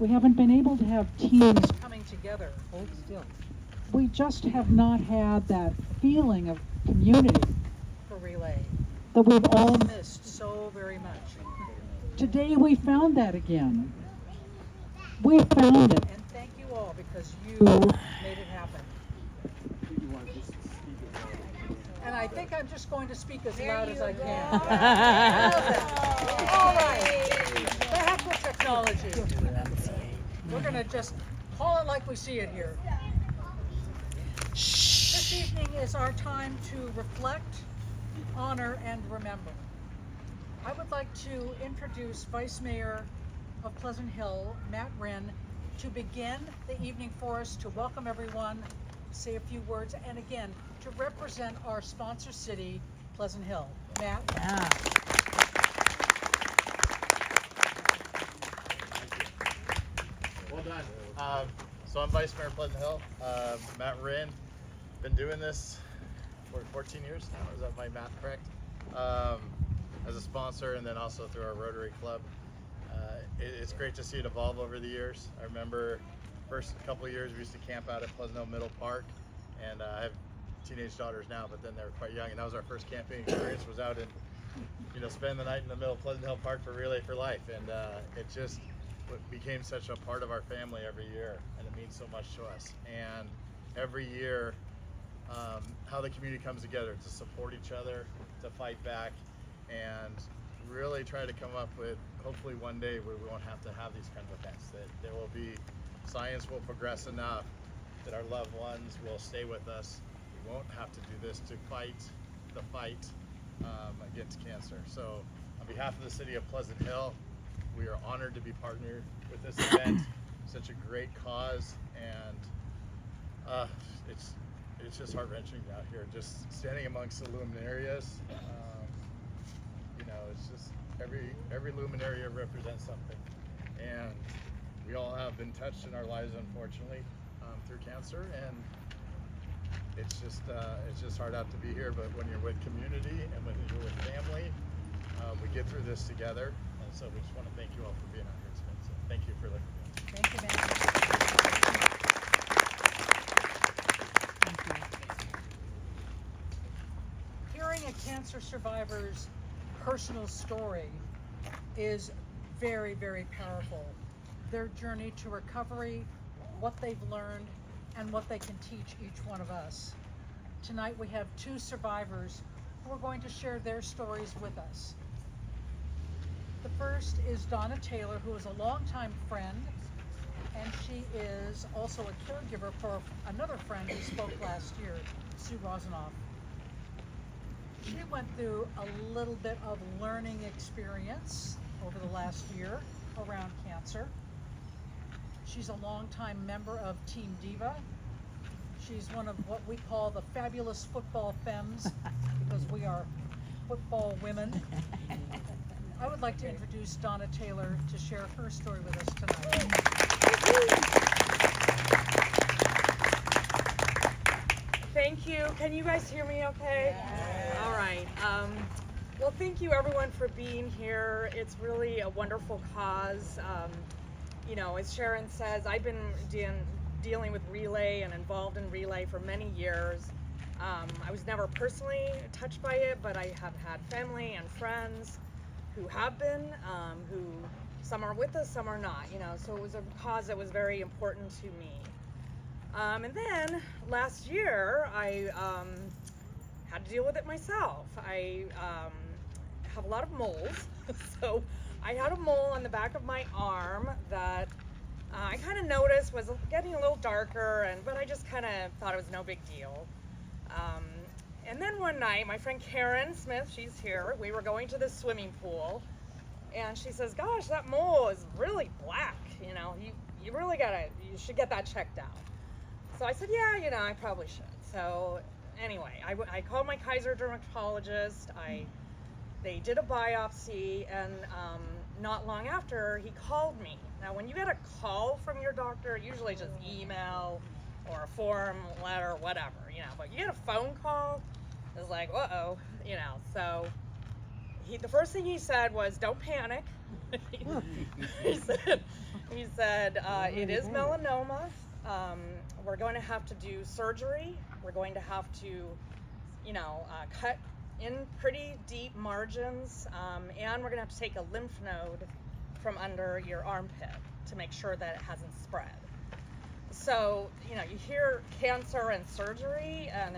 We haven't been able to have teams coming together. Hold still. We just have not had that feeling of community For relay. that we've all missed so very much. Today we found that again. We found it. And thank you all because you made it happen. And I think I'm just going to speak as loud as I can. All right. Back with technology. We're going to just call it like we see it here. This evening is our time to reflect, honor, and remember. I would like to introduce Vice Mayor of Pleasant Hill, Matt Wren, to begin the evening for us, to welcome everyone, say a few words, and again, to represent our sponsor city, Pleasant Hill. Matt? Yeah. Well done. So I'm Vice Mayor of Pleasant Hill, Matt Wren. Been doing this for 14 years now, is that my math correct? As a sponsor and then also through our Rotary Club. It's great to see it evolve over the years. I remember first couple of years we used to camp out at Pleasant Hill Middle Park, and I have teenage daughters now, but then they were quite young, and that was our first camping experience, was out and spend the night in the middle of Pleasant Hill Park for Relay for Life, and it just became such a part of our family every year, and it means so much to us. And every year, how the community comes together to support each other, to fight back, and really try to come up with, hopefully one day where we won't have to have these kind of events, that there will be, science will progress enough that our loved ones will stay with us. We won't have to do this to fight the fight against cancer. So on behalf of the city of Pleasant Hill, we are honored to be partnered with this event. Such a great cause, and it's just heart-wrenching out here, just standing amongst the luminarias. It's just every luminaria represents something, and we all have been touched in our lives, unfortunately, through cancer, and it's just hard out to be here. But when you're with community and when you're with family, we get through this together. And so we just want to thank you all for being out here today. So thank you for listening. Thank you, Matt. Thank you. Hearing a cancer survivor's personal story is very, very powerful. Their journey to recovery, what they've learned, and what they can teach each one of us. Tonight we have two survivors who are going to share their stories with us. The first is Donna Taylor, who is a longtime friend, and she is also a caregiver for another friend who spoke last year, Sue Rosenoff. She went through a little bit of learning experience over the last year around cancer. She's a longtime member of Team Diva. She's one of what we call the fabulous football femmes because we are football women. I would like to introduce Donna Taylor to share her story with us tonight. Thank you. Can you guys hear me okay? Yes. All right. Well, thank you everyone for being here. It's really a wonderful cause. As Sharon says, I've been dealing with Relay and involved in Relay for many years. I was never personally touched by it, but I have had family and friends who have been, who some are with us, some are not, so it was a cause that was very important to me. And then last year, I had to deal with it myself. I have a lot of moles, so I had a mole on the back of my arm that I kind of noticed was getting a little darker, but I just kind of thought it was no big deal. And then one night, my friend Karen Smith, she's here, we were going to the swimming pool, and she says, gosh, that mole is really black, you really you should get that checked out. So I said, yeah, I probably should. So anyway, I called my Kaiser dermatologist, they did a biopsy, and not long after, he called me. Now, when you get a call from your doctor, usually just email or a form, letter, whatever, but you get a phone call, it's like, uh-oh, so the first thing he said was, don't panic. He said, it is melanoma. We're going to have to do surgery. We're going to have to, cut in pretty deep margins, and we're going to have to take a lymph node from under your armpit to make sure that it hasn't spread. So, you hear cancer and surgery, and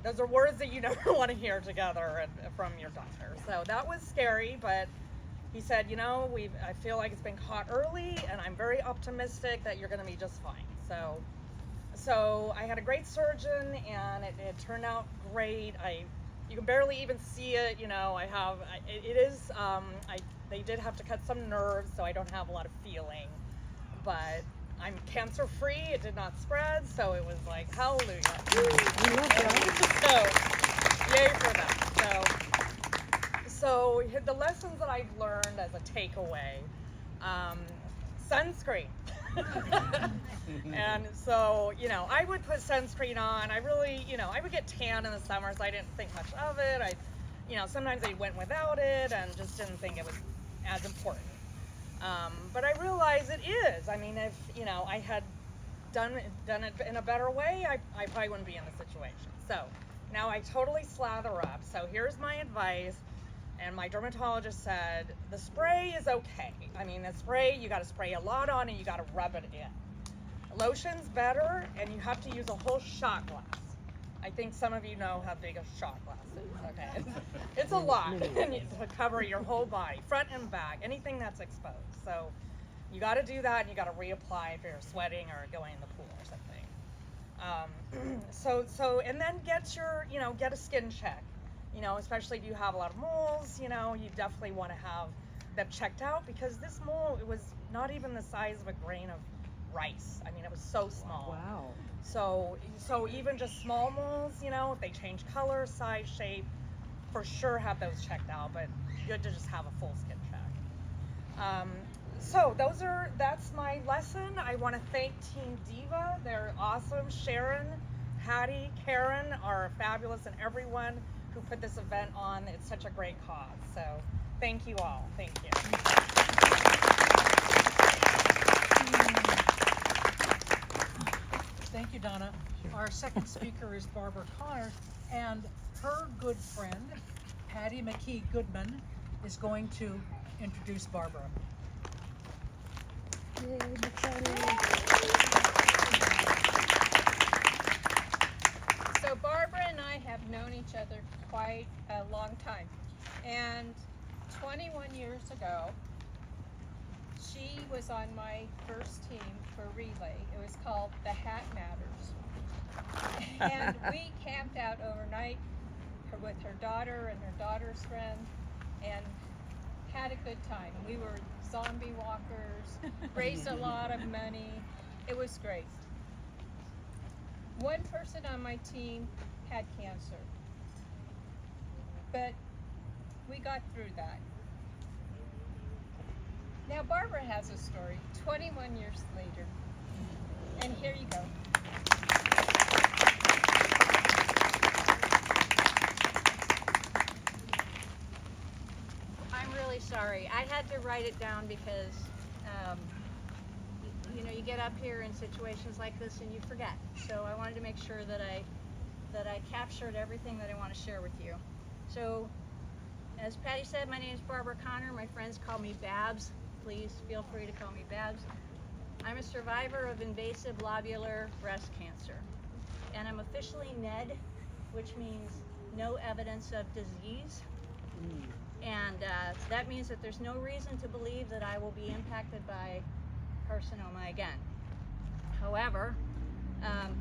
those are words that you never want to hear together from your doctor. So that was scary, but he said, I feel like it's been caught early, and I'm very optimistic that you're going to be just fine. So I had a great surgeon, and it turned out great. You can barely even see it. They did have to cut some nerves, so I don't have a lot of feeling, but I'm cancer free. It did not spread, so it was like hallelujah. So yay for that. So the lessons that I've learned as a takeaway, sunscreen. And so, I would put sunscreen on. I really, I would get tan in the summers. I didn't think much of it. Sometimes I went without it and just didn't think it was as important. But I realize it is. I mean, if, I had done it in a better way, I probably wouldn't be in the situation. So now I totally slather up. So here's my advice. And my dermatologist said, the spray is okay. I mean, the spray, you got to spray a lot on and you got to rub it in. Lotion's better, and you have to use a whole shot glass. I think some of you know how big a shot glass is, okay? It's a lot to cover your whole body, front and back, anything that's exposed. So you got to do that, and you got to reapply if you're sweating or going in the pool or something. And then get a skin check. Especially if you have a lot of moles, you definitely want to have them checked out, because this mole, it was not even the size of a grain of rice. I mean, it was so small. Wow. So even just small moles, if they change color, size, shape, for sure have those checked out, but good to just have a full skin check. So that's my lesson. I want to thank Team Diva. They're awesome. Sharon, Hattie, Karen are fabulous, and everyone who put this event on. It's such a great cause. So thank you all. Thank you. Thank you, Donna. Our second speaker is Barbara Connor, and her good friend, Patty McKee Goodman, is going to introduce Barbara. So Barbara and I have known each other quite a long time, and 21 years ago she was on my first team for relay. It was called The Hat Matters, and we camped out overnight with her daughter and her daughter's friend and had a good time. We were zombie walkers, raised a lot of money. It was great. One person on my team had cancer, but we got through that. Now Barbara has a story 21 years later, and here you go. I'm really sorry. I had to write it down because you get up here in situations like this and you forget. So I wanted to make sure that I captured everything that I want to share with you. So, as Patty said, my name is Barbara Connor. My friends call me Babs. Please feel free to call me Babs. I'm a survivor of invasive lobular breast cancer, and I'm officially NED, which means no evidence of disease. And that means that there's no reason to believe that I will be impacted by carcinoma again. However,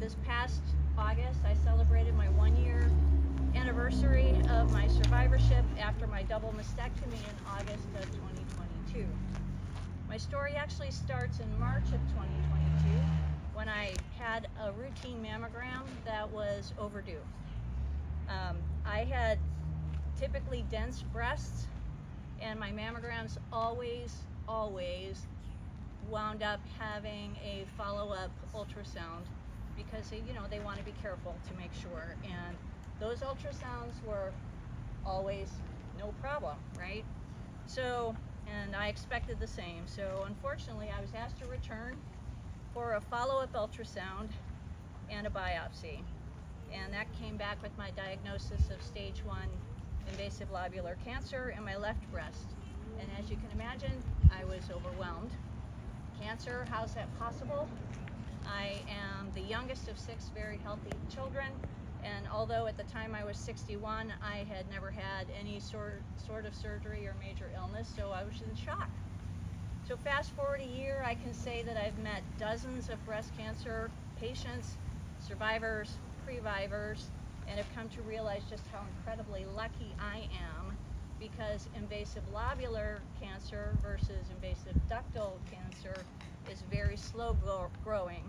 this past August, I celebrated my 1-year anniversary of my survivorship after my double mastectomy in August of 2022. My story actually starts in March of 2022 when I had a routine mammogram that was overdue. I had typically dense breasts, and my mammograms always wound up having a follow-up ultrasound because they want to be careful to make sure, and those ultrasounds were always no problem, right? So and I expected the same. So unfortunately, I was asked to return for a follow-up ultrasound and a biopsy. And that came back with my diagnosis of stage 1 invasive lobular cancer in my left breast. And as you can imagine, I was overwhelmed. Cancer, how's that possible? I am the youngest of 6 very healthy children, and although at the time I was 61, I had never had any sort of surgery or major illness, so I was in shock. So fast forward a year, I can say that I've met dozens of breast cancer patients, survivors, previvors, and have come to realize just how incredibly lucky I am, because invasive lobular cancer versus invasive ductal cancer is very slow growing.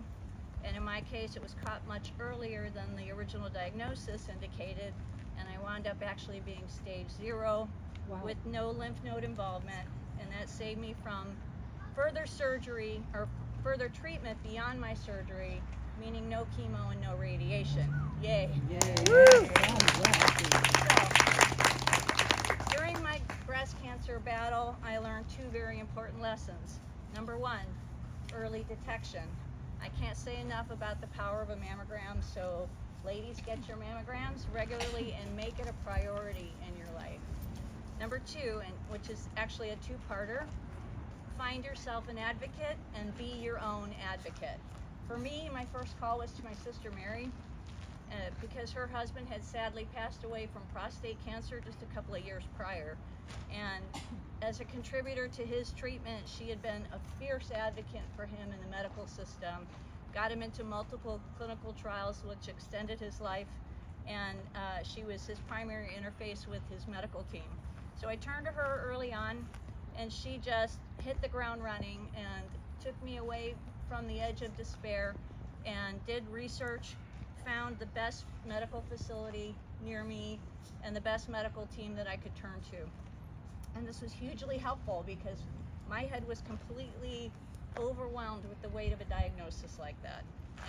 And in my case, it was caught much earlier than the original diagnosis indicated, and I wound up actually being stage 0 with no lymph node involvement, and that saved me from further surgery or further treatment beyond my surgery, meaning no chemo and no radiation. Yay. Woo! During my breast cancer battle, I learned 2 very important lessons. Number 1, early detection. I can't say enough about the power of a mammogram, so ladies, get your mammograms regularly and make it a priority in your life. Number 2, and which is actually a 2-parter, find yourself an advocate and be your own advocate. For me, my first call was to my sister Mary, because her husband had sadly passed away from prostate cancer just a couple of years prior. And as a contributor to his treatment, she had been a fierce advocate for him in the medical system, got him into multiple clinical trials which extended his life, and she was his primary interface with his medical team. So I turned to her early on, and she just hit the ground running and took me away from the edge of despair and did research, found the best medical facility near me and the best medical team that I could turn to. And this was hugely helpful because my head was completely overwhelmed with the weight of a diagnosis like that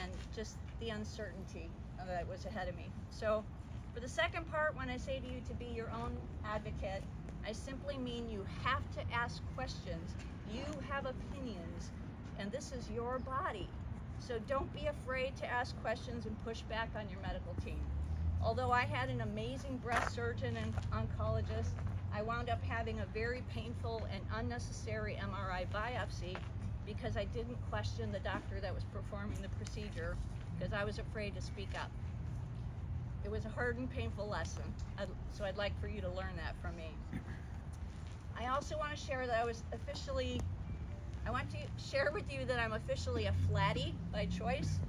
and just the uncertainty that was ahead of me. So for the second part, when I say to you to be your own advocate, I simply mean you have to ask questions. You have opinions, and this is your body. So don't be afraid to ask questions and push back on your medical team. Although I had an amazing breast surgeon and oncologist, I wound up having a very painful and unnecessary MRI biopsy because I didn't question the doctor that was performing the procedure because I was afraid to speak up. It was a hard and painful lesson, so I'd like for you to learn that from me. I also want to share that I want to share with you that I'm officially a flatty by choice,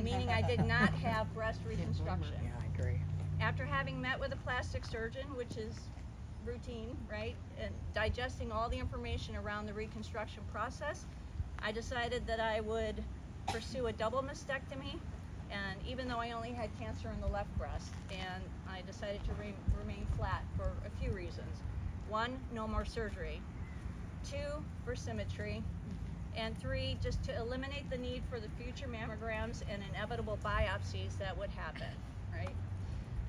meaning I did not have breast reconstruction. Yeah, I agree. After having met with a plastic surgeon, which is routine, right, and digesting all the information around the reconstruction process, I decided that I would pursue a double mastectomy, and even though I only had cancer in the left breast, and I decided to remain flat for a few reasons. 1, no more surgery. 2, for symmetry. And 3, just to eliminate the need for the future mammograms and inevitable biopsies that would happen, right?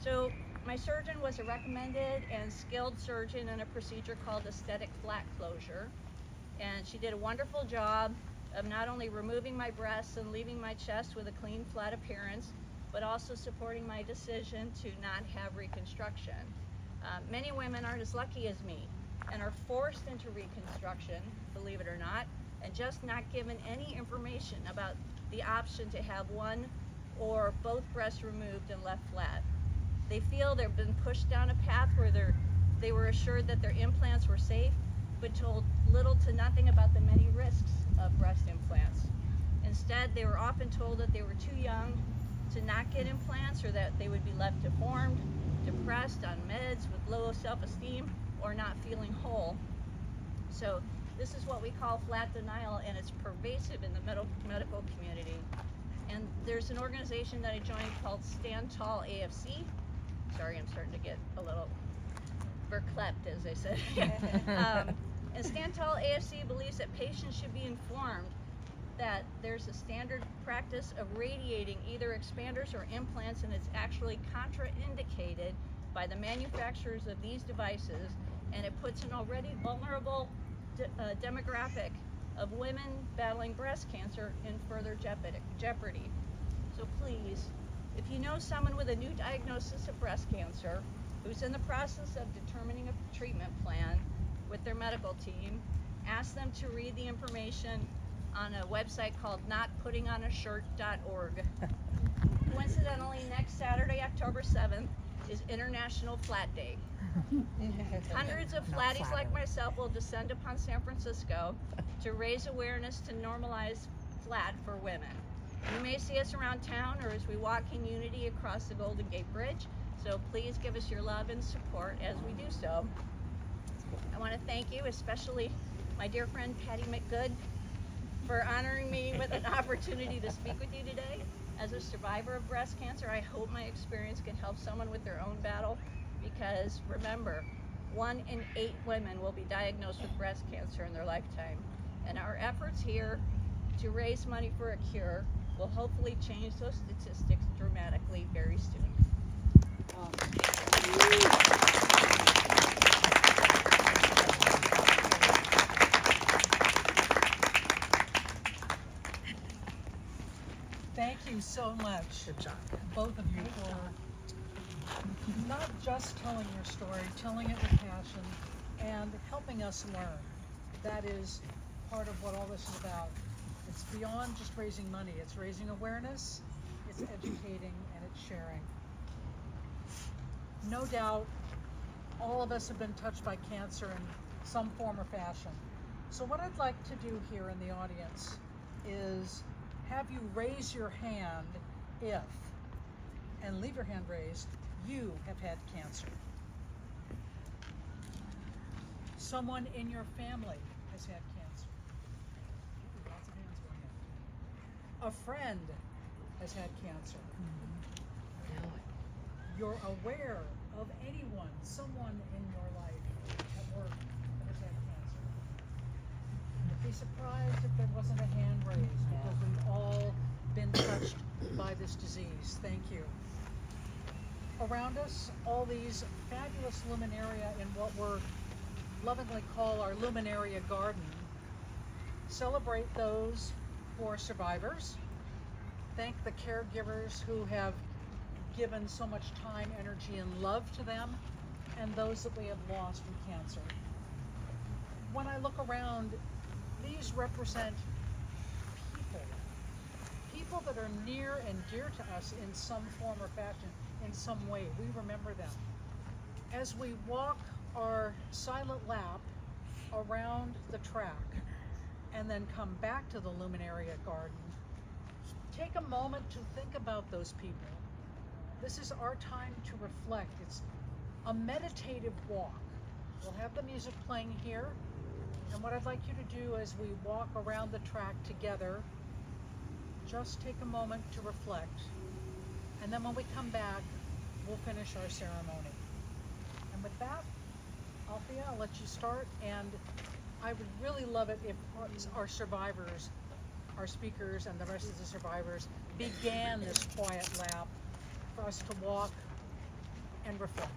So my surgeon was a recommended and skilled surgeon in a procedure called aesthetic flat closure. And she did a wonderful job of not only removing my breasts and leaving my chest with a clean, flat appearance, but also supporting my decision to not have reconstruction. Many women aren't as lucky as me and are forced into reconstruction, believe it or not, and just not given any information about the option to have one or both breasts removed and left flat. They feel they've been pushed down a path where they were assured that their implants were safe, but told little to nothing about the many risks of breast implants. Instead, they were often told that they were too young to not get implants, or that they would be left deformed, depressed, on meds, with low self-esteem, or not feeling whole. So this is what we call flat denial, and it's pervasive in the medical community. And there's an organization that I joined called Stand Tall AFC. Sorry, I'm starting to get a little verklempt, as they said. And Stand Tall AFC believes that patients should be informed that there's a standard practice of radiating either expanders or implants, and it's actually contraindicated by the manufacturers of these devices and it puts an already vulnerable demographic of women battling breast cancer in further jeopardy. So please, if you know someone with a new diagnosis of breast cancer who's in the process of determining a treatment plan with their medical team, ask them to read the information on a website called notputtingonashirt.org. Coincidentally, next Saturday, October 7th, is International Flat Day. Hundreds of flatties like myself will descend upon San Francisco to raise awareness to normalize flat for women. You may see us around town or as we walk in unity across the Golden Gate Bridge, so please give us your love and support as we do so. I want to thank you, especially my dear friend Patty McGood, for honoring me with an opportunity to speak with you today. As a survivor of breast cancer, I hope my experience can help someone with their own battle, because remember, 1 in 8 women will be diagnosed with breast cancer in their lifetime. And our efforts here to raise money for a cure will hopefully change those statistics dramatically very soon. Thank you so much, both of you, for not just telling your story, telling it with passion, and helping us learn. That is part of what all this is about. It's beyond just raising money. It's raising awareness, it's educating, and it's sharing. No doubt, all of us have been touched by cancer in some form or fashion. So what I'd like to do here in the audience is have you raise your hand if, and leave your hand raised, you have had cancer. Someone in your family has had cancer. Ooh, lots of hands going up. A friend has had cancer. You're aware of anyone, someone in your life at work that has had cancer. I'd be surprised if there wasn't a hand raised, because we've all been touched by this disease. Thank you. Around us, all these fabulous luminaria in what we're lovingly call our Luminaria garden celebrate those who are survivors. Thank the caregivers who have given so much time, energy, and love to them, and those that we have lost from cancer. When I look around, these represent people that are near and dear to us in some form or fashion, in some way. We remember them. As we walk our silent lap around the track and then come back to the Luminaria garden, take a moment to think about those people. This is our time to reflect. It's a meditative walk. We'll have the music playing here, and what I'd like you to do as we walk around the track together, just take a moment to reflect, and then when we come back, we'll finish our ceremony. And with that, Althea, I'll let you start, and I would really love it if our survivors, our speakers, and the rest of the survivors began this quiet lap for us to walk and reflect.